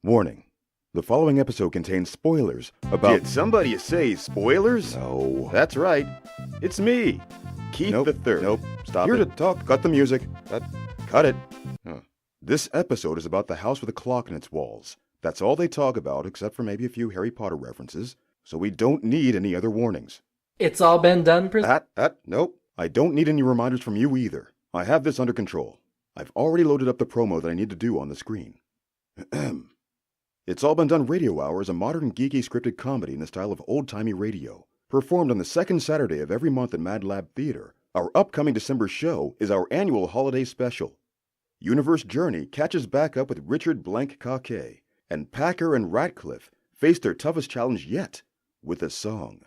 Warning. The following episode contains spoilers about... Did somebody say spoilers? No. That's right. It's me, Keith the Third. Nope. Stop Here it. to talk. Cut the music. Cut it. This episode is about the house with a clock in its walls. That's all they talk about, except for maybe a few Harry Potter references, so we don't need any other warnings. It's all been done, Nope. I don't need any reminders from you either. I have this under control. I've already loaded up the promo that I need to do on the screen. It's All Been Done Radio Hour is a modern, geeky, scripted comedy in the style of old-timey radio. Performed on the second Saturday of every month at Mad Lab Theater, our upcoming December show is our annual holiday special. Universe Journey catches back up with Richard Blank Coquet, and Packer and Ratcliffe face their toughest challenge yet with a song.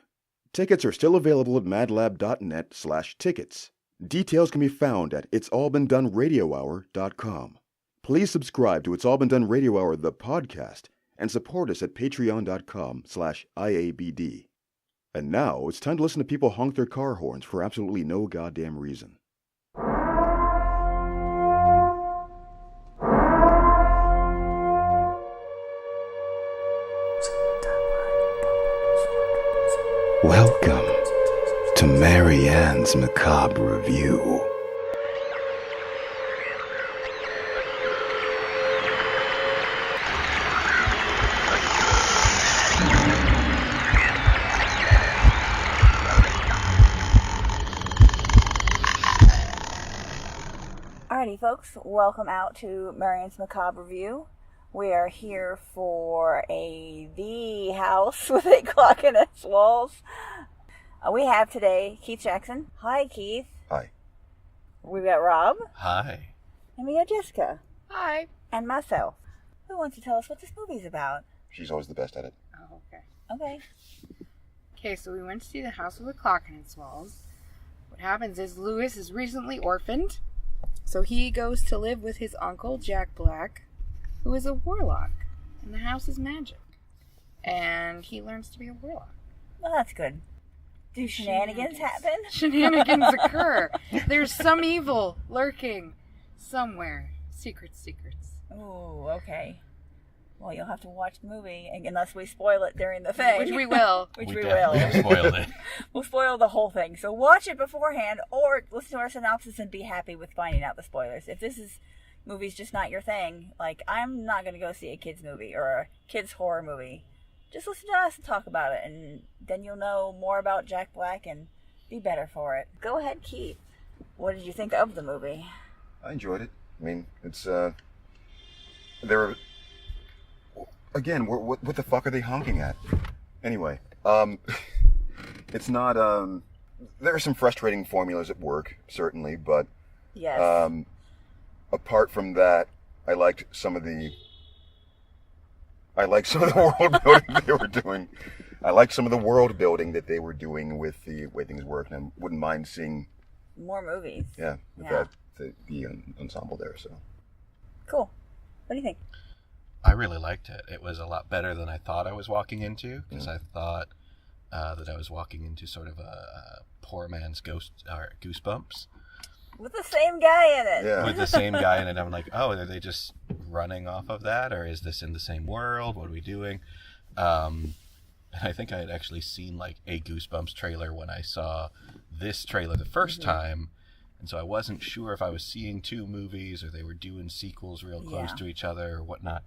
Tickets are still available at madlab.net/tickets. Details can be found at itsallbeendoneradiohour.com. Please subscribe to It's All Been Done Radio Hour, the podcast, and support us at patreon.com/IABD. And now, it's time to listen to people honk their car horns for absolutely no goddamn reason. Welcome to Marianne's Macabre Review. Alrighty, folks, welcome out to Marianne's Macabre Review. We are here for the house with a clock in its walls. We have today Keith Jackson. Hi, Keith. Hi. We've got Rob. Hi. And we got Jessica. Hi. And myself. Who wants to tell us what this movie's about? She's always the best at it. Oh, okay. Okay, So we went to see the house with a clock in its walls. What happens is Lewis is recently orphaned, so he goes to live with his uncle, Jack Black, who is a warlock, and the house is magic. And he learns to be a warlock. well, that's good. Do shenanigans happen? Shenanigans occur. There's some evil lurking somewhere. Secrets. Ooh, okay. Well, you'll have to watch the movie, unless we spoil it during the thing. Which we will. We definitely will. spoiled it. We'll spoil the whole thing. So watch it beforehand, or listen to our synopsis and be happy with finding out the spoilers. If this movie's just not your thing, like, I'm not going to go see a kid's movie or a kid's horror movie. Just listen to us and talk about it, and then you'll know more about Jack Black and be better for it. Go ahead, Keith. What did you think of the movie? I enjoyed it. I mean, it's, again, what the fuck are they honking at? Anyway, it's not, there are some frustrating formulas at work, certainly, but, Yes. apart from that, I liked some of the world building they were doing. I liked some of the world building that they were doing with the way things work, and I wouldn't mind seeing, More movies. the ensemble there, so. Cool. What do you think? I really liked it. It was a lot better than I thought I was walking into, because I thought that I was walking into sort of a poor man's Goosebumps. With the same guy in it. Yeah. With the same guy in it. I'm like, oh, are they just running off of that? Or is this in the same world? What are we doing? And I think I had actually seen like a Goosebumps trailer when I saw this trailer the first time. And so I wasn't sure if I was seeing two movies or they were doing sequels real close to each other or whatnot.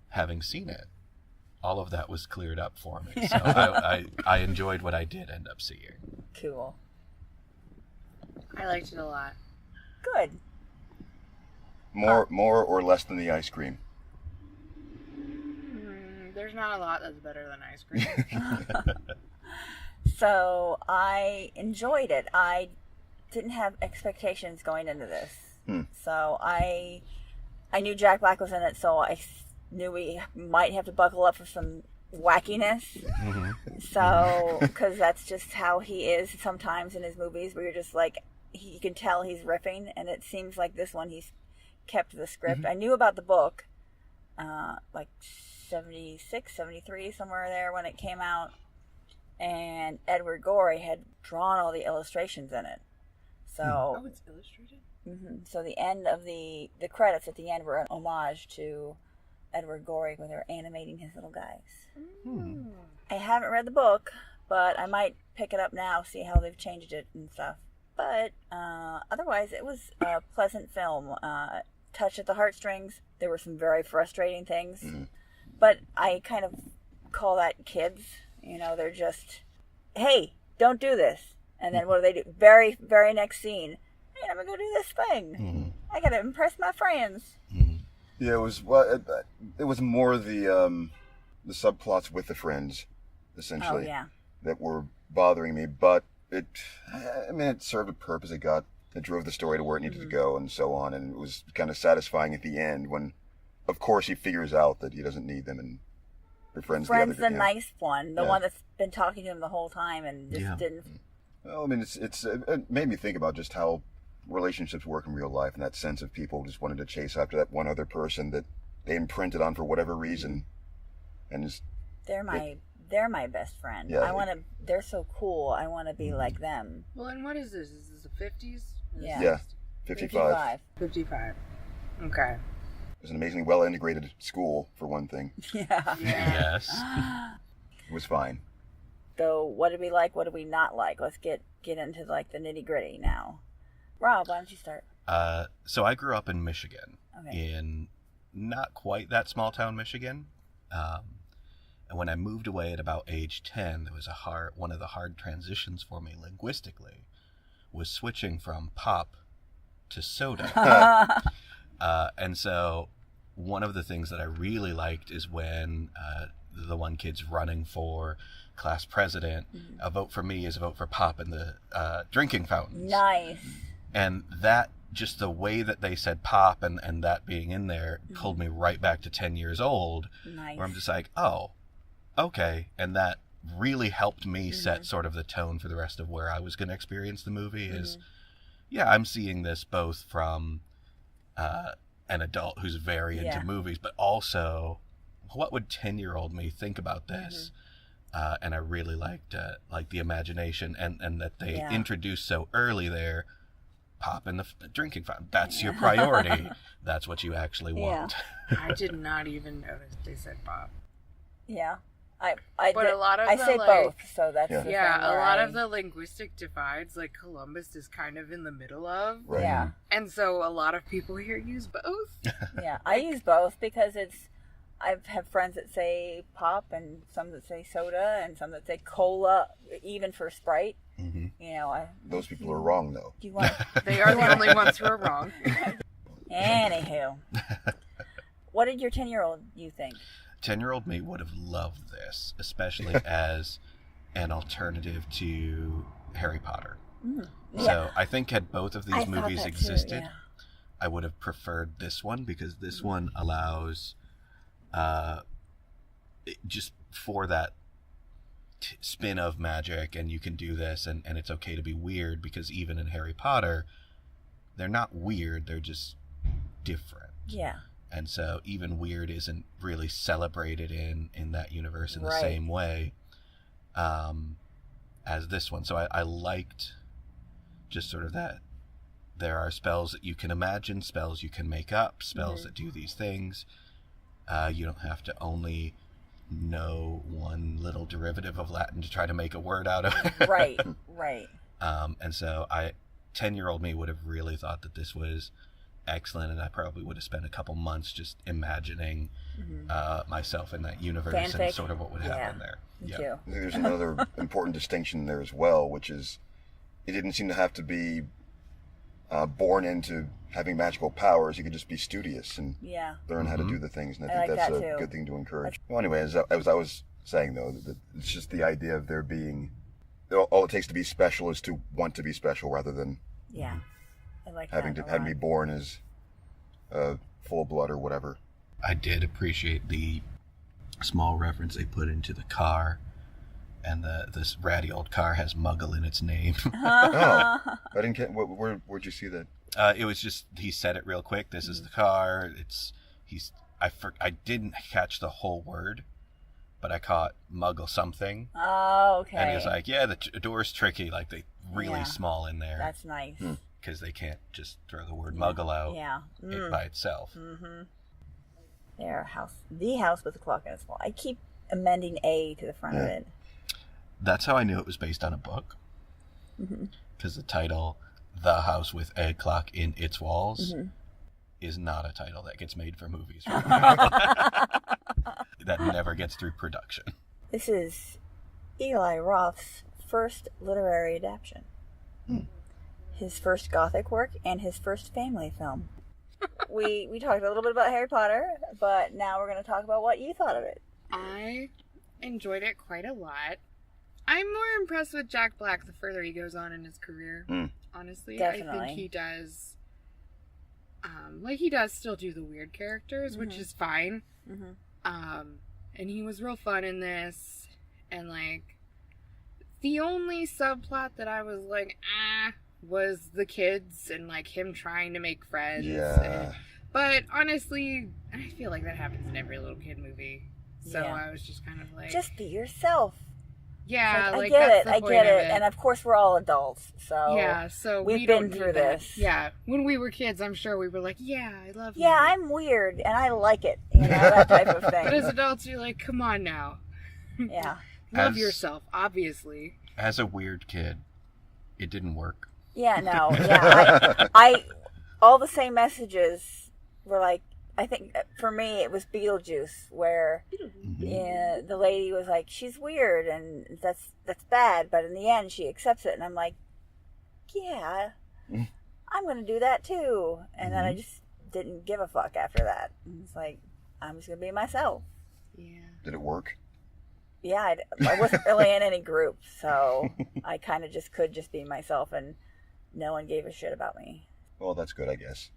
Having seen it, all of that was cleared up for me. So I enjoyed what I did end up seeing. Cool. I liked it a lot. Good. More or less than the ice cream. There's not a lot that's better than ice cream. So I enjoyed it. I didn't have expectations going into this. So I knew Jack Black was in it, so I knew we might have to buckle up for some wackiness. So, because that's just how he is sometimes in his movies, where you're just like, you can tell he's riffing, and it seems like this one he's kept the script. I knew about the book, like 76, 73, somewhere there when it came out, and Edward Gorey had drawn all the illustrations in it. So Oh, it's illustrated? So the end of the credits at the end were an homage to Edward Gorey, where they're animating his little guys. I haven't read the book, but I might pick it up now, see how they've changed it and stuff. But otherwise, it was a pleasant film. Touched at the heartstrings. There were some very frustrating things, but I kind of call that kids. You know, they're just, hey, don't do this. And then what do? Very, very next scene, hey, I'm gonna go do this thing. I gotta impress my friends. Yeah, it was more the subplots with the friends, essentially, that were bothering me. But it served a purpose. It drove the story to where it needed to go, and so on. And it was kind of satisfying at the end when, of course, he figures out that he doesn't need them and befriends the other. The nice one, the one that's been talking to him the whole time and just didn't. Well, I mean, it made me think about just how relationships work in real life, and that sense of people just wanting to chase after that one other person that they imprinted on for whatever reason, and just they're my best friend. Yeah, they're so cool. I want to be like them. Well, and what is this? Is this the 50s? Yeah, 55. 55. Okay. It was an amazingly well integrated school, for one thing. Yeah. Yes. It was fine. So, what did we like? What did we not like? Let's get into like the nitty gritty now. Rob, why don't you start? So I grew up in Michigan, okay. In not quite that small town Michigan. And when I moved away at about age 10, there was one of the hard transitions for me linguistically was switching from pop to soda. And so one of the things that I really liked is when the one kid's running for class president. A vote for me is a vote for pop in the drinking fountains. Nice. And that, just the way that they said pop and that being in there pulled me right back to 10 years old. Nice. Where I'm just like, oh, okay. And that really helped me set sort of the tone for the rest of where I was going to experience the movie is, I'm seeing this both from an adult who's very into movies, but also what would 10-year-old me think about this? And I really liked the imagination and that they introduced so early there, pop in the drinking fountain. That's your priority. That's what you actually want. I did not even notice they said pop. Yeah. But a lot of I say both, so that's a lot of the linguistic divides, like Columbus is kind of in the middle of. Right. Yeah. And so a lot of people here use both. Yeah, I use both because I have friends that say pop and some that say soda and some that say cola, even for Sprite. You know, those people are wrong, though. They are the only ones who are wrong. Anywho, what did your 10-year-old you think? 10-year-old me would have loved this, especially as an alternative to Harry Potter. So I think had both of these movies existed, I would have preferred this one because this one allows just for that spin of magic, and you can do this, and it's okay to be weird, because even in Harry Potter, they're not weird, they're just different. Yeah. And so even weird isn't really celebrated in that universe in the same way as this one. So I liked just sort of that there are spells that you can imagine, spells you can make up, spells that do these things. You don't have to only know one little derivative of Latin to try to make a word out of it. Right. And so 10-year-old me would have really thought that this was excellent, and I probably would have spent a couple months just imagining myself in that universe and sort of what would happen there. Me too. I think there's another important distinction there as well, which is it didn't seem to have to be born into having magical powers. You could just be studious and learn how to do the things, and I think that's a good thing to encourage. Well, anyway, as I was saying, though, it's just the idea of there being all it takes to be special is to want to be special, rather than I like having to be born as full blood or whatever. I did appreciate the small reference they put into the car, and this ratty old car has Muggle in its name. I didn't get. Where'd you see that? It was just he said it real quick. This is the car. I didn't catch the whole word, but I caught Muggle something. Oh, okay. And he was like, "Yeah, the door's tricky. Like they really small in there." That's nice. because they can't just throw the word muggle out it by itself. Mm-hmm. The house with the clock in its wall. I keep amending A to the front of it. That's how I knew it was based on a book. Because the title, The House with a Clock in Its Walls, is not a title that gets made for movies. That never gets through production. This is Eli Roth's first literary adaptation. His first Gothic work and his first family film. We talked a little bit about Harry Potter, but now we're going to talk about what you thought of it. I enjoyed it quite a lot. I'm more impressed with Jack Black the further he goes on in his career. Honestly, Definitely. I think he does. He does still do the weird characters, which is fine. And he was real fun in this. And the only subplot that I was was the kids and him trying to make friends. Yeah. But honestly, I feel like that happens in every little kid movie. So I was just kind of just be yourself. Yeah, I get it. And of course, we're all adults, so yeah, so we've been through this. Yeah, when we were kids, I'm sure we were like, "Yeah, I love you." Yeah, I'm weird, and I like it. That type of thing. But as adults, you're like, "Come on now." Yeah. Love yourself, obviously. As a weird kid, it didn't work. Yeah, no, yeah. I all the same messages were I think for me it was Beetlejuice, where the lady was like, she's weird and that's bad, but in the end she accepts it, and I'm like, yeah, I'm going to do that too. And then I just didn't give a fuck after that. It's like, I'm just going to be myself. Yeah. Did it work? Yeah, I wasn't really in any group, so I kind of could just be myself, and no one gave a shit about me. Well, that's good, I guess.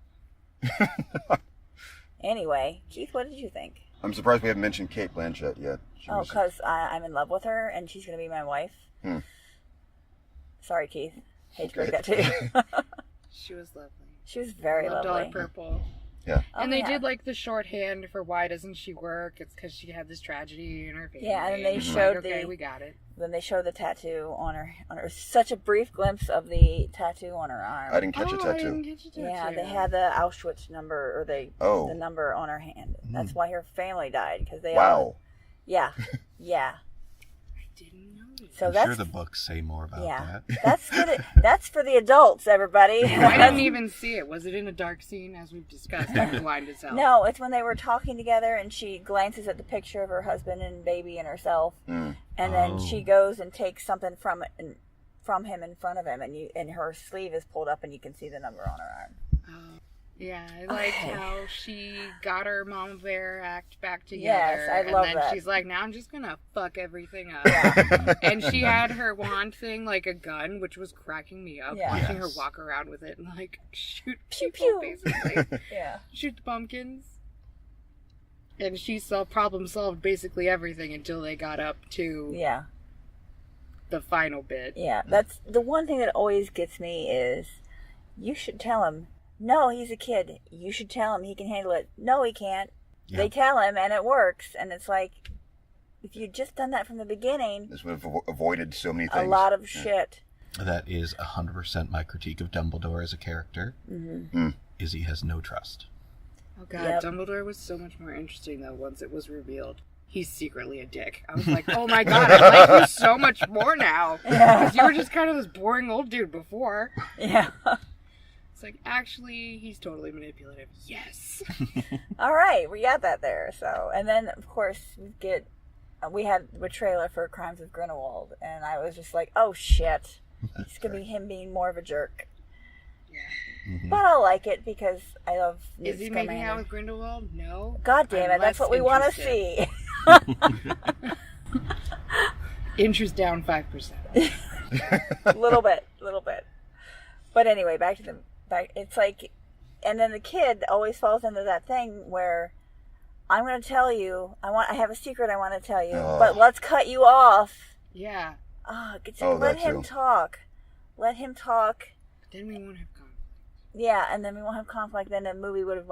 Anyway, Keith, what did you think? I'm surprised we haven't mentioned Cate Blanchett yet. Because I'm in love with her, and she's going to be my wife. Sorry, Keith. Hate to break that to you. She was lovely. She was very lovely. Dollar Purple. Yeah. And they did the shorthand for why doesn't she work? It's because she had this tragedy in her family. Yeah, and they showed we got it. Then they showed the tattoo on her. Such a brief glimpse of the tattoo on her arm. I didn't catch a tattoo. I didn't catch a tattoo. Yeah, they had the Auschwitz number, or the number on her hand. That's why her family died, because they all. Yeah. I didn't know. So I'm that's sure the books say more about that. That's for the adults, everybody. I didn't even see it. Was it in a dark scene, as we've discussed? I'm blind as hell. No, it's when they were talking together, and she glances at the picture of her husband and baby and herself, and then she goes and takes something from him in front of him, and her sleeve is pulled up, and you can see the number on her arm. Yeah, I liked how she got her Mama Bear act back together. Yes, I love that. And then she's like, now I'm just going to fuck everything up. Yeah. And she had her wand thing like a gun, which was cracking me up. Yeah. Watching her walk around with it and shoot people, basically. Yeah. Shoot the pumpkins. And she problem solved basically everything until they got up to the final bit. Yeah, that's the one thing that always gets me is, you should tell him, no, he's a kid. You should tell him he can handle it. No, he can't. Yeah. They tell him, and it works. And it's like, if you'd just done that from the beginning, this would have avoided so many things. A lot of shit. That is 100% my critique of Dumbledore as a character. Is he has no trust. Oh god, Dumbledore was so much more interesting though once it was revealed. He's secretly a dick. I was like, oh my god, I like you so much more now. Because you were just kind of this boring old dude before. Yeah. It's like, actually, he's totally manipulative. Yes. All right, we got that there. So, and then of course we had the trailer for Crimes of Grindelwald, and I was just like, oh shit, it's gonna be him being more of a jerk. Yeah. But I'll like it because I love. Is he making out with Grindelwald? No. God damn it, that's what we want to see. Interest down 5%. Little bit. But anyway, back. It's like, and then the kid always falls into that thing where, I'm going to tell you, I have a secret I want to tell you, but let's cut you off. Yeah. Let him talk. Let him talk. Then we won't have conflict. Yeah, and then we won't have conflict. Then the movie would have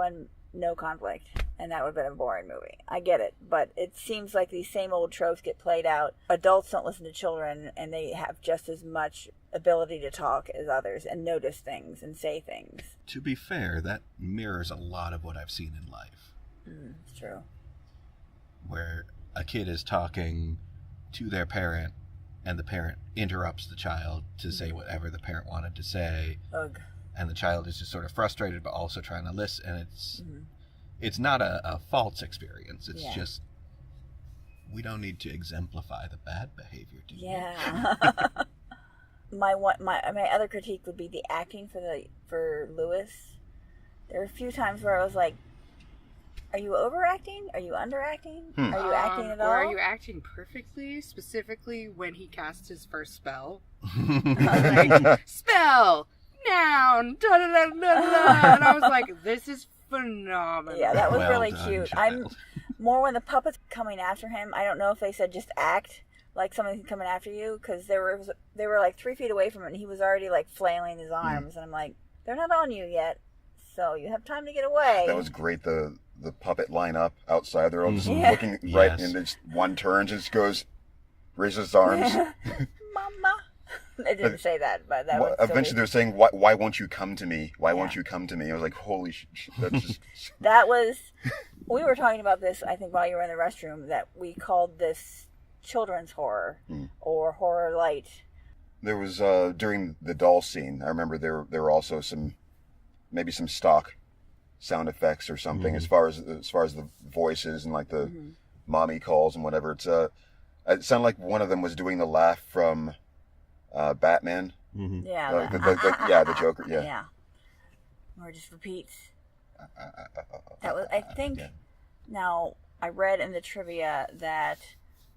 no conflict, and that would have been a boring movie. I get it, but it seems like these same old tropes get played out. Adults don't listen to children, and they have just as much ability to talk as others and notice things and say things. To be fair, that mirrors a lot of what I've seen in life. It's true. Where a kid is talking to their parent, and the parent interrupts the child to say whatever the parent wanted to say. Ugh. And the child is just sort of frustrated, but also trying to listen. And it's not a false experience. It's just, we don't need to exemplify the bad behavior, do we? Yeah. My other critique would be the acting for Lewis. There were a few times where I was like, are you overacting? Are you underacting? Are you acting at all? Or are you acting perfectly? Specifically when he cast his first spell. Like, spell! Noun! Da da da da da! And I was like, this is phenomenal. Yeah, that was Well really done, cute. child. I'm more when the puppet's coming after him. I don't know if they said just act like something's coming after you, because they were like 3 feet away from him, and he was already like flailing his arms, and I'm like, they're not on you yet, so you have time to get away. That was great. The puppet line up outside. They're all just looking right, and just one turns and just goes, raises his arms. Mama. It didn't say that, but that was eventually they're saying, why won't you come to me? Why won't you come to me? I was like, holy shit. That's just... That was... We were talking about this, I think, while you were in the restroom, that we called this children's horror or horror light. There was, during the doll scene, I remember there were also maybe some stock sound effects or something as far as the voices and like the mommy calls and whatever. It sounded like one of them was doing the laugh from Batman. Yeah. The Joker. Yeah. Or just repeats. That was, I think. Now, I read in the trivia that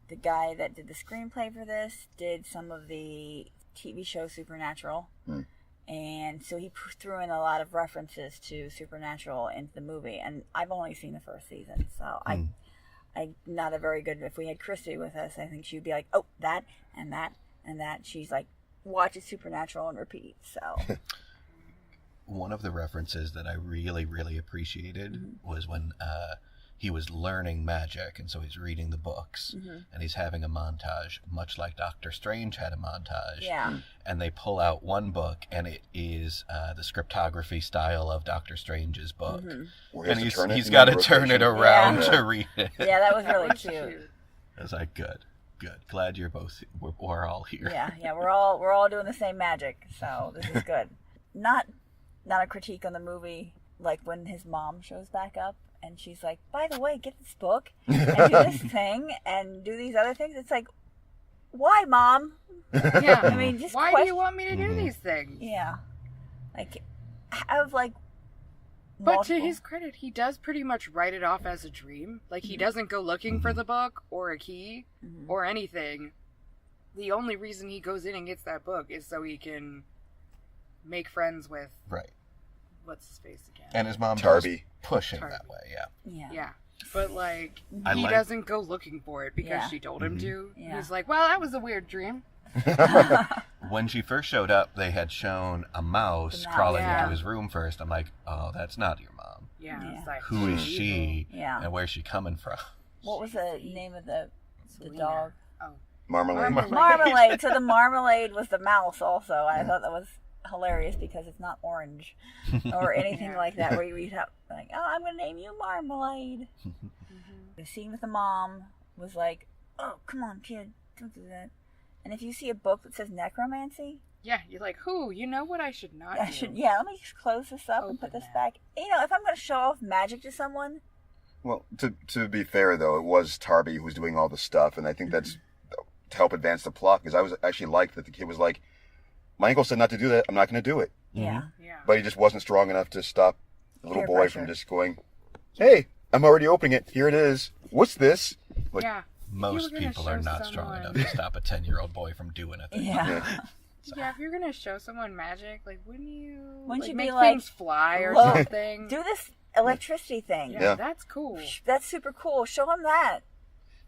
the guy that did the screenplay for this did some of the TV show Supernatural. And so he threw in a lot of references to Supernatural into the movie. And I've only seen the first season, so I'm not a very good... If we had Christy with us, I think she'd be like, oh, that and that and that. She's like, watches Supernatural and repeat, so... One of the references that I really, really appreciated was when he was learning magic, and so he's reading the books, and he's having a montage, much like Doctor Strange had a montage. Yeah. And they pull out one book, and it is the scriptography style of Doctor Strange's book. And he's got to turn it around to read it. Yeah, that was really cute. I was like, good. Glad we're all here. Yeah, we're all doing the same magic, so this is good. Not a critique on the movie, like when his mom shows back up and she's like, by the way, get this book and do this thing and do these other things. It's like, why, Mom? Yeah. I mean, just why do you want me to do these things? Yeah. Like, have like But to his credit, he does pretty much write it off as a dream. Like, he doesn't go looking for the book or a key or anything. The only reason he goes in and gets that book is so he can make friends with... Right. What's his face again? And his mom Tarby. does push him that way, Yeah. But, like, he like... doesn't go looking for it because she told him to. Yeah. He's like, well, that was a weird dream. When she first showed up, they had shown a mouse crawling into his room first. I'm like, oh, that's not your mom. Yeah. It's like, who is she? Yeah. And where's she coming from? What was the name of the dog? Oh. Marmalade. Marmalade. So the marmalade was the mouse also. I thought that was hilarious because it's not orange or anything like that where you read out like, oh, I'm going to name you Marmalade. The scene with the mom was like, oh, come on, kid, don't do that. And if you see a book that says necromancy, yeah, you're like, who? You know what I should not do? Let me just close this up and put this back. You know, if I'm going to show off magic to someone. Well, to be fair, though, it was Tarby who was doing all the stuff, and I think that's to help advance the plot, because I was actually liked that the kid was like, my uncle said not to do that, I'm not going to do it. Yeah. But he just wasn't strong enough to stop the little boy from just going, hey, I'm already opening it, here it is, what's this? Like, most people are not strong enough to stop a 10-year-old boy from doing a thing. Yeah, if you're going to show someone magic, like, wouldn't you be make like, things fly or something? Do this electricity thing. Yeah, that's cool. That's super cool. Show him that.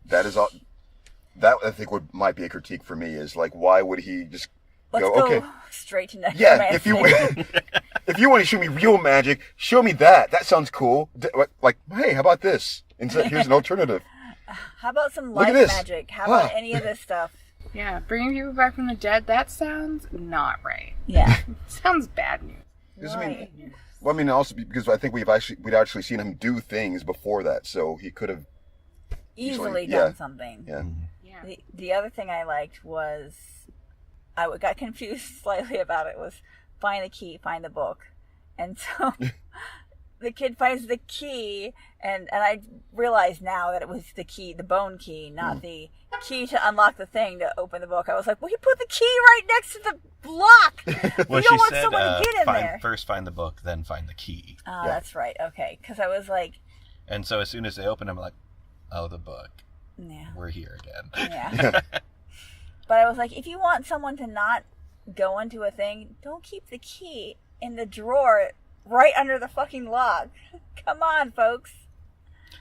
That is all. That I think might be a critique for me is like, why would he just Let's go, go okay. straight to necromancy. Yeah, if you want to show me real magic, show me that. That sounds cool. Like, hey, how about this? Here's an alternative. How about some Look life at this. magic? How about any of this stuff? Yeah, bringing people back from the dead, that sounds not right. Yeah. Sounds bad news. I mean, also because I think we'd actually seen him do things before that, so he could have Easily done something. Yeah. Yeah. The other thing I liked was, I got confused slightly about it, was find the key, find the book. And so the kid finds the key, and I realized now that it was the key, the bone key, not the key to unlock the thing to open the book. I was like, well, he put the key right next to the lock. Well, you don't she want said, someone to get in there. First find the book, then find the key. Oh, that's right. Okay. Because I was like... And so as soon as they open, I'm like, oh, the book. Yeah. We're here again. Yeah. But I was like, if you want someone to not go into a thing, don't keep the key in the drawer right under the fucking lock. Come on, folks.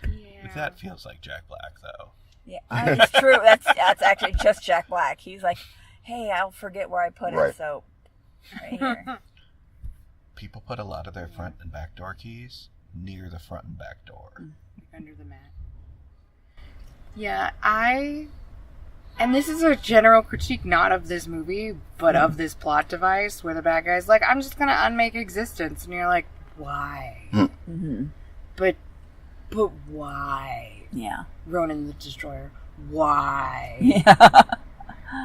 Yeah. That feels like Jack Black, though. Yeah, it's true. That's actually just Jack Black. He's like, hey, I'll forget where I put it, so right here. People put a lot of their front and back door keys near the front and back door. Under the mat. Yeah, and this is a general critique, not of this movie, but of this plot device, where the bad guy's like, I'm just gonna unmake existence, and you're like, why? Mm-hmm. But why? Yeah. Ronan the Destroyer, why? Yeah.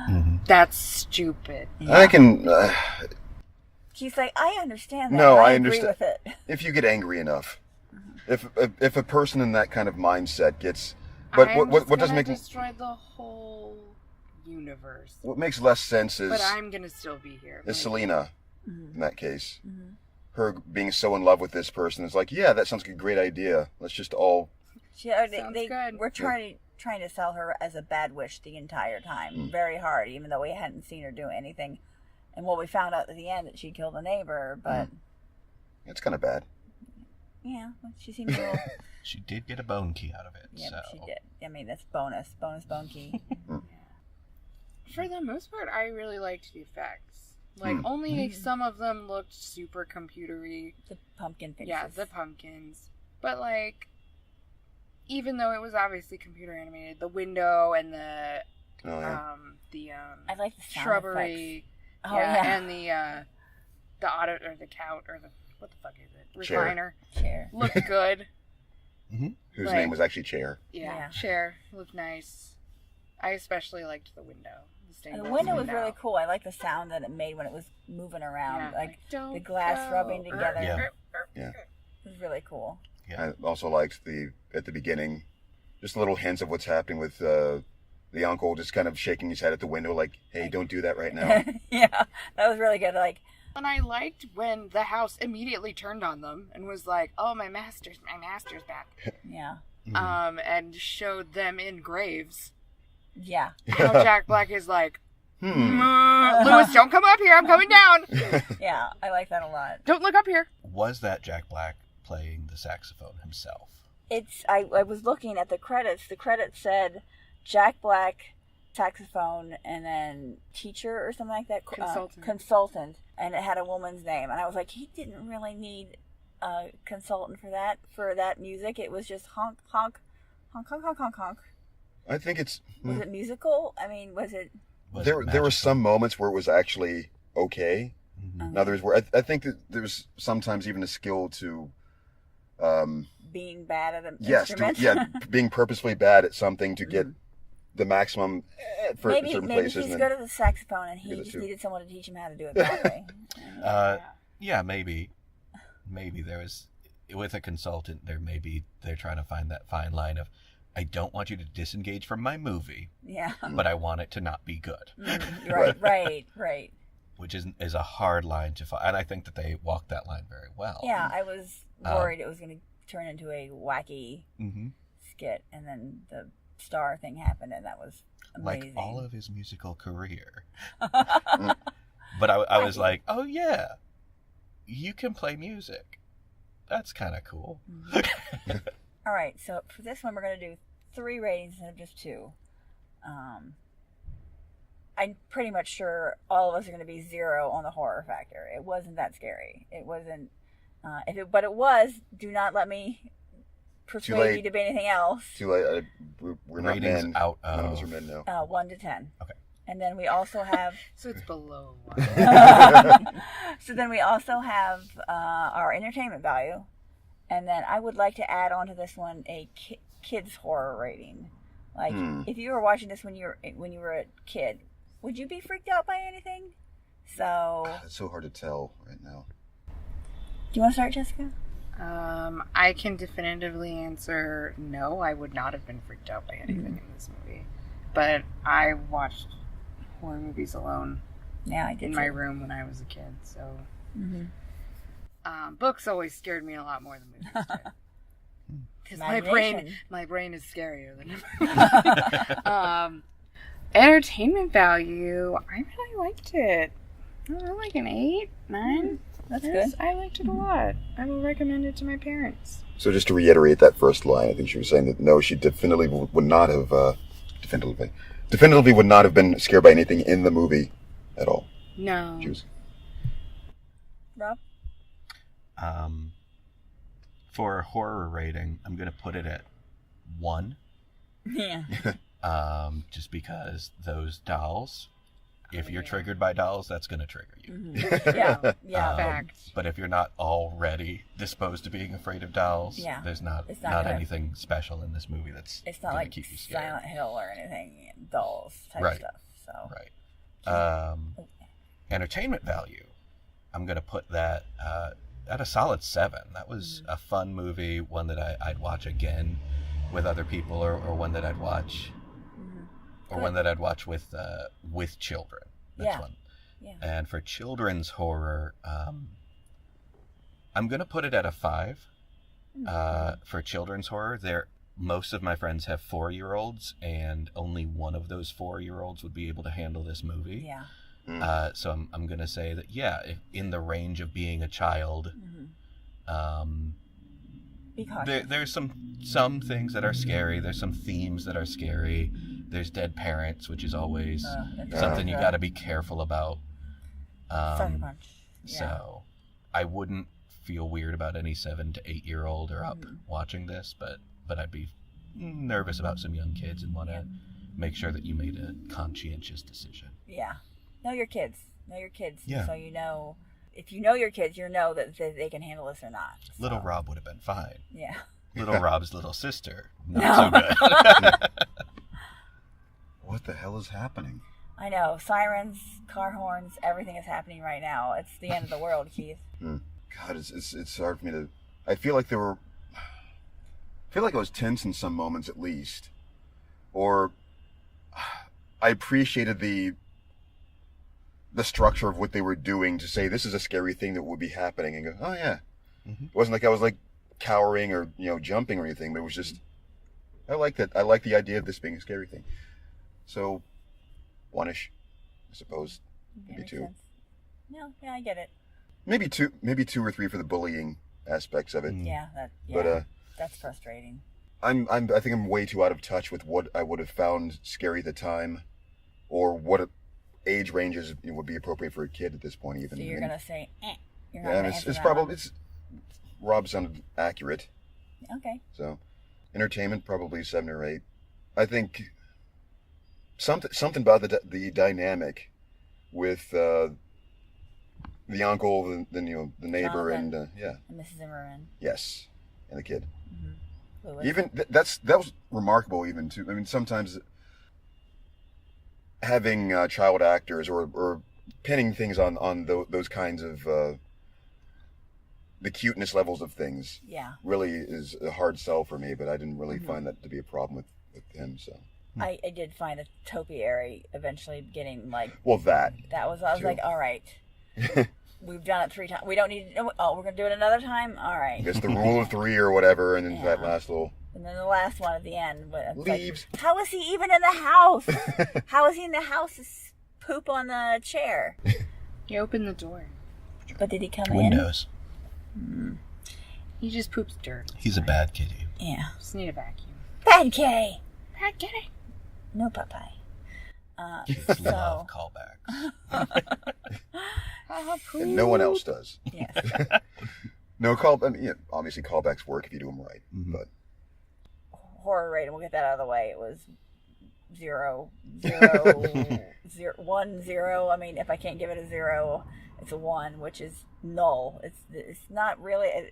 Mm-hmm. That's stupid. I can. He's like, I understand that. No, I I agree understand. with it. If you get angry enough, if a person in that kind of mindset gets, but what does make destroy the whole universe? What makes less sense is, But I'm gonna still be here. is Selena Mm-hmm. in that case. Mm-hmm. Her being so in love with this person is like, yeah, that sounds like a great idea. Let's just all. Sounds good. We're trying to sell her as a bad witch the entire time, very hard, even though we hadn't seen her do anything. And we found out at the end that she killed a neighbor, but It's kind of bad. yeah, she seemed a little. She did get a bone key out of it. Yeah, so. she did. I mean, that's bonus bone key. For the most part, I really liked the effects. Like, only some of them looked super computery. The pumpkin faces. Yeah, the pumpkins. But, like, even though it was obviously computer animated, the window and the I like the sound shrubbery. effects. Oh, yeah. And the auto, or the couch, or the, what the fuck is it? Chair. Recliner. Chair. Looked good. Whose Like- name was actually Chair. Yeah, chair. Looked nice. I especially liked the window. And the window was really cool. I like the sound that it made when it was moving around, Yeah, like don't the glass go. rubbing together. Yeah. It was really cool. I also liked at the beginning, just little hints of what's happening with the uncle just kind of shaking his head at the window like, hey, don't do that right now. Yeah, that was really good. Like, And I liked when the house immediately turned on them and was like, "Oh, my master's back," yeah, and showed them in graves. yeah, How Jack Black is like, Lewis, don't come up here. I'm coming down. yeah. I like that a lot. Don't look up here. Was that Jack Black playing the saxophone himself? I was looking at the credits. The credits said Jack Black, saxophone, and then teacher or something like that. Consultant, and it had a woman's name. And I was like, he didn't really need a consultant for that music. It was just honk, honk, honk, honk, honk, honk, honk. I think it's... Was it musical? I mean, was it... There were some moments where it was actually okay. Mm-hmm. Others where I think that there's sometimes even a skill to... being bad at an yes, instrument. being purposefully bad at something to get the maximum for certain maybe places. he's good at the saxophone and he Give it just to- needed someone to teach him how to do it badly. Yeah, maybe there was, with a consultant, they're trying to find that fine line of, I don't want you to disengage from my movie, Yeah. but I want it to not be good, Right. which is a hard line to find, and I think that they walked that line very well. Yeah, I was worried it was going to turn into a wacky Mm-hmm. skit, and then the star thing happened, and that was amazing. Like all of his musical career. But I was like, oh yeah, you can play music. That's kind of cool. All right, so for this one, we're going to do 3 ratings instead of just 2. I'm pretty much sure all of us are going to be 0 on the horror factor. It wasn't that scary. It wasn't. But it was. Do not let me persuade you to be anything else. Too late. We're not Ratings men. out None of of us are men now. 1 to 10. Okay. And then we also have. So it's below 1. So then we also have our entertainment value, and then I would like to add on to this one a kids horror rating. Like if you were watching this when you were a kid, would you be freaked out by anything? So God, it's so hard to tell right now. Do you want to start, Jessica? I can definitively answer no. I would not have been freaked out by anything in this movie, but I watched horror movies alone. Yeah, I did in my room when I was a kid. So, books always scared me a lot more than movies did. Because my brain is scarier than a movie. Entertainment value, I really liked it. I don't know, like an 8, 9. That's good. I liked it a lot. I will recommend it to my parents. So just to reiterate that first line, I think she was saying that no, she definitively would not have definitively would not have been scared by anything in the movie at all. No. Rob? For a horror rating, I'm going to put it at 1. Yeah. Just because those dolls, if you're triggered by dolls, that's going to trigger you. Mm-hmm. Yeah. Fact. But if you're not already disposed to being afraid of dolls, there's not anything special in this movie that's it's not gonna like keep you scared. Silent Hill or anything, dolls type stuff. So Right. Entertainment value, I'm going to put that at a solid 7. That was a fun movie, one that I'd watch again with other people, or one that I'd watch, or one that I'd watch with children. That's one. Yeah. And for children's horror, I'm going to put it at a 5. For children's horror, most of my friends have 4-year-olds, and only one of those 4-year-olds would be able to handle this movie. Yeah. So I'm going to say that, if in the range of being a child, there's some things that are scary. There's some themes that are scary. There's dead parents, which is always something you got to be careful about. Sucker punch. Yeah. So I wouldn't feel weird about any 7 to 8-year-old or up watching this, but I'd be nervous about some young kids and want to make sure that you made a conscientious decision. Yeah. Know your kids. Yeah. So you know, if you know your kids, you know that they can handle this or not. So. Little Rob would have been fine. Yeah. Little Rob's little sister, not so good. What the hell is happening? I know. Sirens, car horns, everything is happening right now. It's the end of the world, Keith. God, it's hard for me to... I feel like I was tense in some moments at least. Or I appreciated the structure of what they were doing to say this is a scary thing that would be happening, and go, oh yeah. It wasn't like I was like cowering or jumping or anything, but it was just, I like that. I like the idea of this being a scary thing. So 1-ish, I suppose. Maybe 2. No, yeah, I get it. Maybe 2 or 3 for the bullying aspects of it. Yeah, but that's frustrating. I think I'm way too out of touch with what I would have found scary at the time, or what age ranges would be appropriate for a kid at this point. Even so you're gonna say, You're not yeah, gonna it's probably Rob sounded accurate. Okay. So, entertainment probably 7 or 8. I think something about the dynamic with the uncle, the neighbor, Jonathan, and Mrs. Zimmerman. Yes, and the kid. Louis. Even that was remarkable. Even too. I mean, sometimes having child actors or pinning things on those kinds of the cuteness levels of things. Yeah. Really is a hard sell for me, but I didn't really find that to be a problem with him. So. I did find the topiary eventually getting like. Well, that was I was too. like, all right. We've done it 3 times. We don't need to. Oh, we're going to do it another time? All right. I guess the rule of 3 or whatever, and then that last little... And then the last one at the end. Leaves. Like, how is he even in the house? How is he in the house to poop on the chair? He opened the door. But did he come Windows. in? He just poops dirt. He's a bad kitty. Yeah. Just need a vacuum. Bad kitty. Bad kitty. No Popeye. Kids love callbacks. And no one else does. Yes. No I mean, obviously callbacks work if you do them right, but horror rating, we'll get that out of the way. It was 0, 1, 0. I mean, if I can't give it a 0, it's a 1, which is null. It's not really.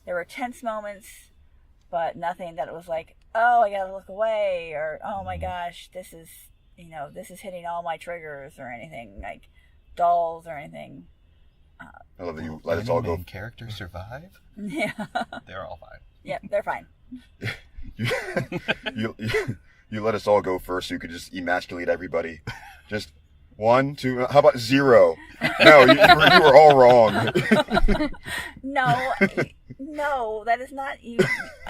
There were tense moments, but nothing that was like, oh, I gotta look away, or oh my gosh, this is hitting all my triggers, or anything like dolls or anything. I love that you let us all go. Characters survive. Yeah, They're all fine. Yeah, they're fine. You let us all go first, so you could just emasculate everybody. Just 1, 2. How about 0? No, you were all wrong. No, that is not you.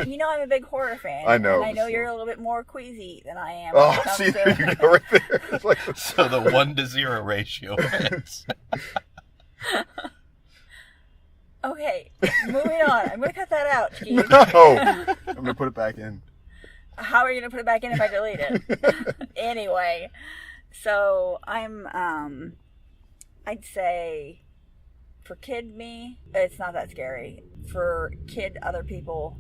You know I'm a big horror fan. I know. And I know you're a little bit more queasy than I am. Oh, see, there you go, right there. It's like, so the 1-0 ratio fits. Okay, moving on. I'm going to cut that out, Steve. No, I'm going to put it back in. How are you going to put it back in if I delete it? Anyway, so I'd say for kid me, it's not that scary. For kid other people,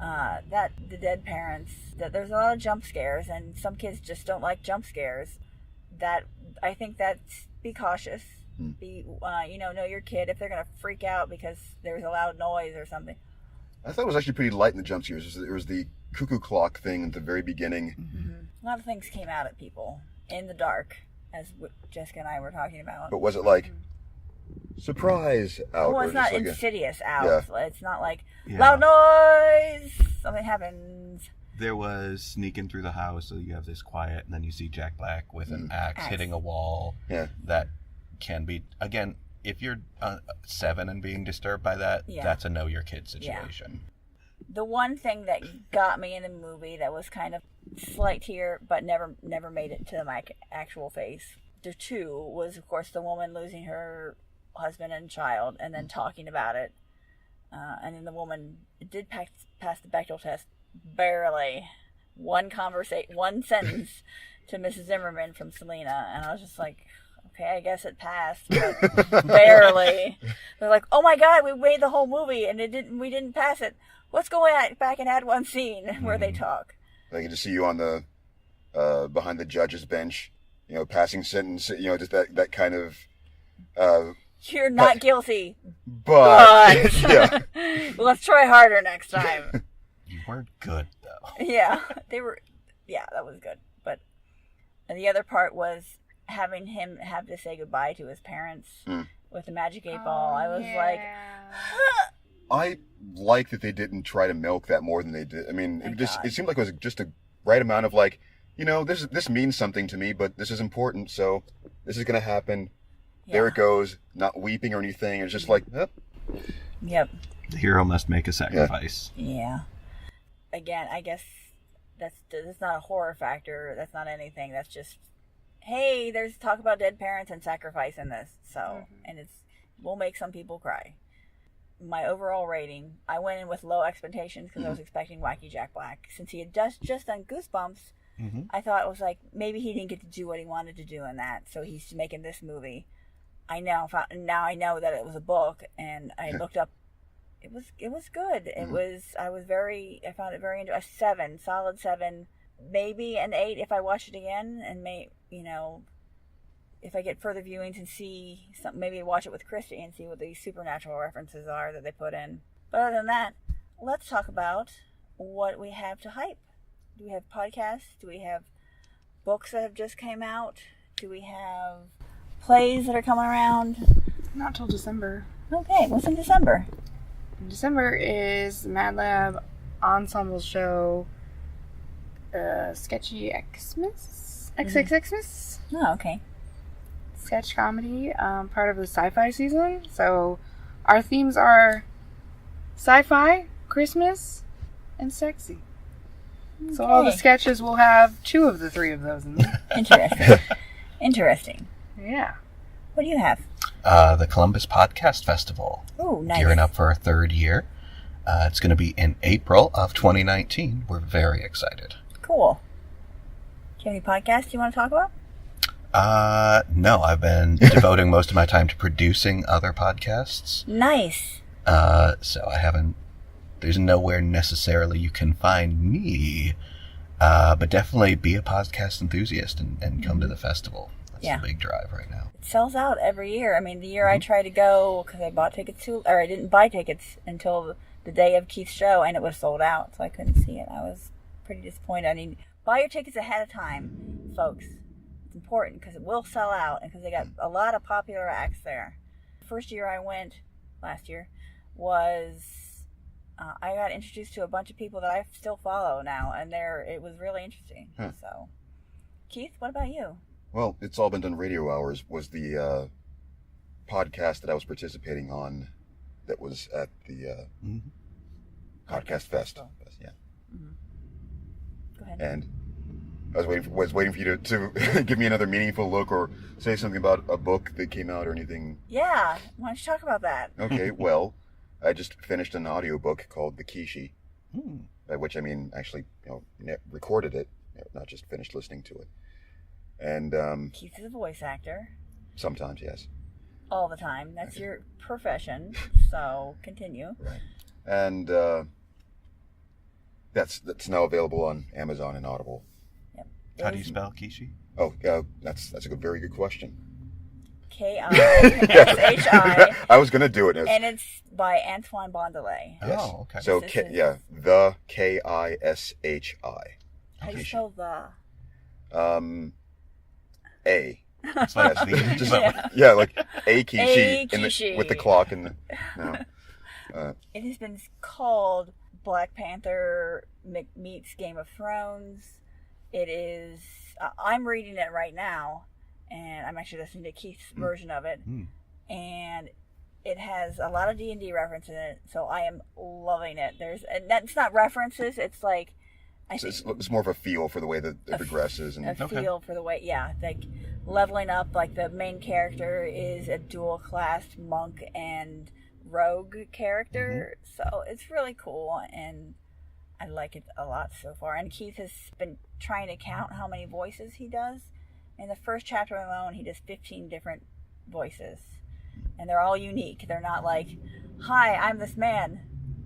that the dead parents, that there's a lot of jump scares, and some kids just don't like jump scares. That I think that's be cautious. Be know your kid if they're gonna freak out because there's a loud noise or something. I thought it was actually pretty light in the jump scares. There was the cuckoo clock thing at the very beginning. A lot of things came out at people in the dark, as Jessica and I were talking about. But was it like surprise out? Well, it's not like insidious out. Yeah. It's not like loud noise, something happens. There was sneaking through the house, so you have this quiet, and then you see Jack Black with an axe hitting a wall. Yeah. That can be, again, if you're 7 and being disturbed by that, that's a know your kid situation. Yeah. The one thing that got me in the movie that was kind of slight tear, but never made it to my actual face. The 2 was, of course, the woman losing her husband and child, and then talking about it. And then the woman did pass the Bechdel test, barely. One sentence to Mrs. Zimmerman from Selena, and I was just like, okay, I guess it passed, but barely. They're like, oh my God, we made the whole movie and we didn't pass it. Let's go back and add one scene where they talk. I can just see you on the behind the judge's bench, passing sentence, just that kind of. You're not guilty, but yeah. Let's try harder next time. You weren't good though. Yeah, they were. Yeah, that was good. But the other part was having him have to say goodbye to his parents with the magic 8-ball. I was like, I like that they didn't try to milk that more than they did. I mean, it seemed like it was just a right amount of like, this means something to me, but this is important, so this is going to happen. Yeah. There it goes, not weeping or anything. It's just like, Yep. The hero must make a sacrifice. Yeah. Again, I guess that's not a horror factor. That's not anything. That's just, hey, there's talk about dead parents and sacrifice in this. So, and will make some people cry. My overall rating, I went in with low expectations because I was expecting wacky Jack Black. Since he had just done Goosebumps, I thought it was like, maybe he didn't get to do what he wanted to do in that, so he's making this movie. Now I know that it was a book, and I looked up. It was good. I found it very interesting. A 7, solid 7, maybe an 8 if I watch it again, and if I get further viewings and see something, maybe watch it with Christy and see what these supernatural references are that they put in. But other than that, let's talk about what we have to hype. Do we have podcasts? Do we have books that have just came out? Do we have plays that are coming around? Not till December. Okay, what's in December? In December is Mad Lab ensemble show, Sketchy Xmas? XXXmas? Oh, okay. Sketch comedy, part of the sci-fi season. So our themes are sci-fi, Christmas, and sexy. Okay. So all the sketches will have 2 of the 3 of those in them. Interesting. Yeah. What do you have? The Columbus Podcast Festival. Oh, nice. Gearing up for our 3rd year. It's going to be in April of 2019. We're very excited. Cool. Do you have any podcasts you want to talk about? No, I've been devoting most of my time to producing other podcasts. Nice. So I haven't, there's nowhere necessarily you can find me, but definitely be a podcast enthusiast and come to the festival. That's the big drive right now. It sells out every year. I mean, the year I tried to go, because I bought tickets or I didn't buy tickets until the day of Keith's show, and it was sold out, so I couldn't see it. I was pretty disappointed. I mean, buy your tickets ahead of time, folks. It's important, because it will sell out, and because they got a lot of popular acts there. The first year I went, last year, was... I got introduced to a bunch of people that I still follow now, and it was really interesting. So, Keith, what about you? Well, It's All Been Done Radio Hours was the podcast that I was participating on that was at the Podcast Fest. Yeah. Mm-hmm. Go ahead. And I was waiting for you to give me another meaningful look or say something about a book that came out or anything. Yeah, why don't you talk about that? Okay, well... I just finished an audiobook called The Kishi, by which I mean actually, recorded it, not just finished listening to it. And Keith is a voice actor. Sometimes, yes. All the time. That's your profession. So continue. Right. And that's now available on Amazon and Audible. Yep. How do you spell Kishi? Oh, that's a very good question. K-I-S-H-I. I was going to do it. And it's by Antoine Bondelet. Yes. Oh, okay. So, the K-I-S-H-I. How do you spell the? A. It's like like A Kishi. Kishi. With the clock and the... No. It has been called Black Panther meets Game of Thrones. It is... I'm reading it right now. And I'm actually listening to Keith's version of it. And it has a lot of D&D references in it, so I am loving it. It's not references, it's like... It's more of a feel for the way that it progresses. And feel for the way, like leveling up, like the main character is a dual-class monk and rogue character, so it's really cool, and I like it a lot so far. And Keith has been trying to count how many voices he does. In the first chapter alone, he does 15 different voices. And they're all unique. They're not like, hi, I'm this man.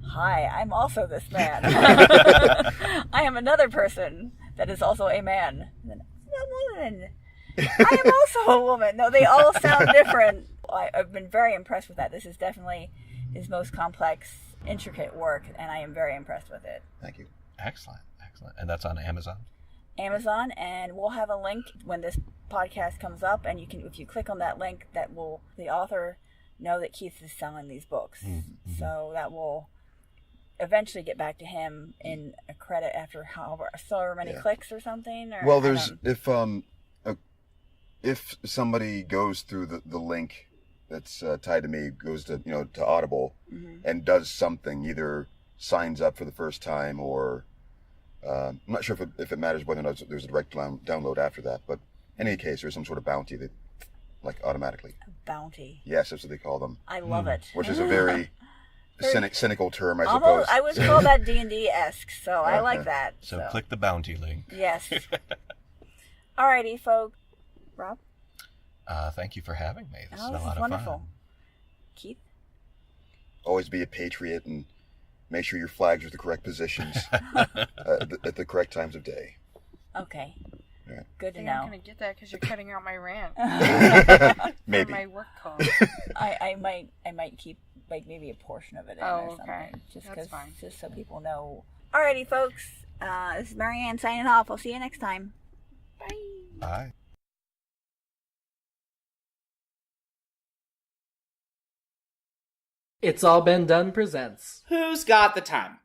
Hi, I'm also this man. I am another person that is also a man. And then, I'm a woman. I am also a woman. No, they all sound different. I've been very impressed with that. This is definitely his most complex, intricate work, and I am very impressed with it. Thank you. Excellent. And that's on Amazon? Amazon, and we'll have a link when this podcast comes up, and you can, if you click on that link, that will the author know that Keith is selling these books. So that will eventually get back to him in a credit after however many clicks or something. Or, well, there's if somebody goes through the link that's tied to me, goes to to Audible and does something, either signs up for the first time or I'm not sure if it matters whether or not there's a direct download after that, but in any case, there's some sort of bounty that, like, automatically. A bounty. Yes, that's what they call them. I love it. Which is a very cynical term, I suppose. I would call that D&D-esque, so I like that. So click the bounty link. Yes. Alrighty, folks. Rob? Thank you for having me. This is a this lot is of wonderful. fun. Keith? Always be a patriot and make sure your flags are the correct positions at the correct times of day. Okay. Yeah. Good to I think know. I'm going to get that because you're cutting out my rant. Maybe. My work call. I might keep maybe a portion of it in or something. Okay. Just fine. Just so people know. Alrighty, folks. This is Marianne signing off. I'll see you next time. Bye. Bye. It's All Been Done presents. Who's got the time?